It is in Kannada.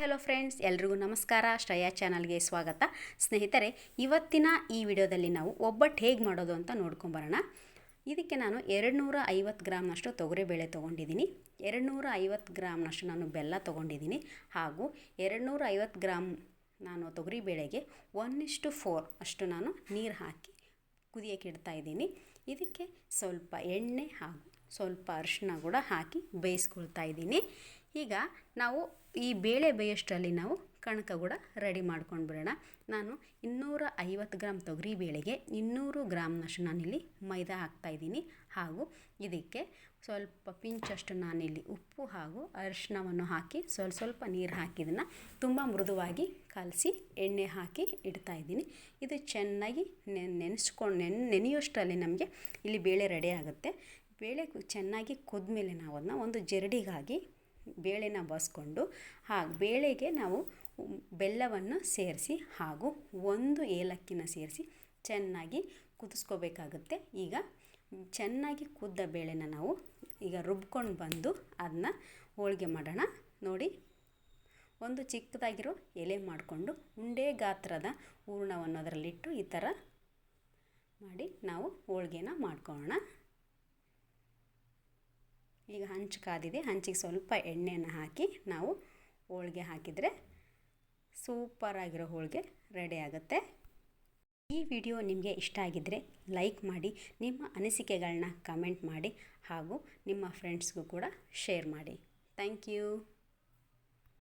ಹಲೋ ಫ್ರೆಂಡ್ಸ್, ಎಲ್ರಿಗೂ ನಮಸ್ಕಾರ. ಶ್ರೇಯಾ ಚಾನಲ್ಗೆ ಸ್ವಾಗತ. ಸ್ನೇಹಿತರೆ, ಇವತ್ತಿನ ಈ ವಿಡಿಯೋದಲ್ಲಿ ನಾವು ಒಬ್ಬಟ್ಟು ಹೇಗೆ ಮಾಡೋದು ಅಂತ ನೋಡ್ಕೊಂಬರೋಣ. ಇದಕ್ಕೆ ನಾನು 250 ಗ್ರಾಮ್ನಷ್ಟು ತೊಗರಿಬೇಳೆ ತೊಗೊಂಡಿದ್ದೀನಿ, 250 ಗ್ರಾಮ್ನಷ್ಟು ನಾನು ಬೆಲ್ಲ ತೊಗೊಂಡಿದ್ದೀನಿ, ಹಾಗೂ 250 ಗ್ರಾಮ್ ನಾನು ತೊಗರಿಬೇಳೆಗೆ 1:4 ಅಷ್ಟು ನಾನು ನೀರು ಹಾಕಿ ಕುದಿಯೋಕೆ ಇಡ್ತಾಯಿದ್ದೀನಿ. ಇದಕ್ಕೆ ಸ್ವಲ್ಪ ಎಣ್ಣೆ ಹಾಗೂ ಸ್ವಲ್ಪ ಅರಿಶಿನ ಕೂಡ ಹಾಕಿ ಬೇಯಿಸ್ಕೊಳ್ತಾ ಇದ್ದೀನಿ. ಈಗ ನಾವು ಈ ಬೇಳೆ ಬೇಯೋಷ್ಟರಲ್ಲಿ ನಾವು ಕಣಕ ಕೂಡ ರೆಡಿ ಮಾಡ್ಕೊಂಡು ಬಿಡೋಣ. ನಾನು 250 ಗ್ರಾಮ್ ತೊಗರಿ ಬೇಳೆಗೆ 200 ಗ್ರಾಮ್ನಷ್ಟು ನಾನಿಲ್ಲಿ ಮೈದಾ ಹಾಕ್ತಾಯಿದ್ದೀನಿ, ಹಾಗೂ ಇದಕ್ಕೆ ಸ್ವಲ್ಪ ಪಿಂಚಷ್ಟು ನಾನಿಲ್ಲಿ ಉಪ್ಪು ಹಾಗೂ ಅರಿಶಿನವನ್ನು ಹಾಕಿ ಸ್ವಲ್ಪ ನೀರು ಹಾಕಿದ್ದನ್ನು ತುಂಬ ಮೃದುವಾಗಿ ಕಲಸಿ ಎಣ್ಣೆ ಹಾಕಿ ಇಡ್ತಾಯಿದ್ದೀನಿ. ಇದು ಚೆನ್ನಾಗಿ ನೆನೆಯೋಷ್ಟರಲ್ಲಿ ನಮಗೆ ಇಲ್ಲಿ ಬೇಳೆ ರೆಡಿ ಆಗುತ್ತೆ. ಬೇಳೆ ಚೆನ್ನಾಗಿ ಕುದ್ಮೇಲೆ ನಾವು ಅದನ್ನ ಒಂದು ಜರಡಿಗಾಗಿ ಬೇಳೆನ ಬಸ್ಕೊಂಡು ಬೇಳೆಗೆ ನಾವು ಬೆಲ್ಲವನ್ನು ಸೇರಿಸಿ ಹಾಗೂ 1 ಏಲಕ್ಕಿನ ಸೇರಿಸಿ ಚೆನ್ನಾಗಿ ಕುದಿಸ್ಕೋಬೇಕಾಗುತ್ತೆ. ಈಗ ಚೆನ್ನಾಗಿ ಕುದ್ದ ಬೇಳೆನ ನಾವು ಈಗ ರುಬ್ಕೊಂಡು ಬಂದು ಅದನ್ನ ಹೋಳಿಗೆ ಮಾಡೋಣ. ನೋಡಿ, ಒಂದು ಚಿಕ್ಕದಾಗಿರೋ ಎಲೆ ಮಾಡಿಕೊಂಡು ಉಂಡೆ ಗಾತ್ರದ ಹೂರಣವನ್ನು ಅದರಲ್ಲಿಟ್ಟು ಈ ಥರ ಮಾಡಿ ನಾವು ಹೋಳಿಗೆನ ಮಾಡ್ಕೊಳ್ಳೋಣ. ಈಗ ಹಂಚು ಕಾದಿದೆ, ಹಂಚಿಗೆ ಸ್ವಲ್ಪ ಎಣ್ಣೆಯನ್ನು ಹಾಕಿ ನಾವು ಹೋಳಿಗೆ ಹಾಕಿದರೆ ಸೂಪರಾಗಿರೋ ಹೋಳಿಗೆ ರೆಡಿ ಆಗುತ್ತೆ. ಈ ವಿಡಿಯೋ ನಿಮಗೆ ಇಷ್ಟ ಆಗಿದ್ದರೆ ಲೈಕ್ ಮಾಡಿ, ನಿಮ್ಮ ಅನಿಸಿಕೆಗಳನ್ನ ಕಮೆಂಟ್ ಮಾಡಿ ಹಾಗೂ ನಿಮ್ಮ ಫ್ರೆಂಡ್ಸ್ಗೂ ಕೂಡ ಶೇರ್ ಮಾಡಿ. Thank you.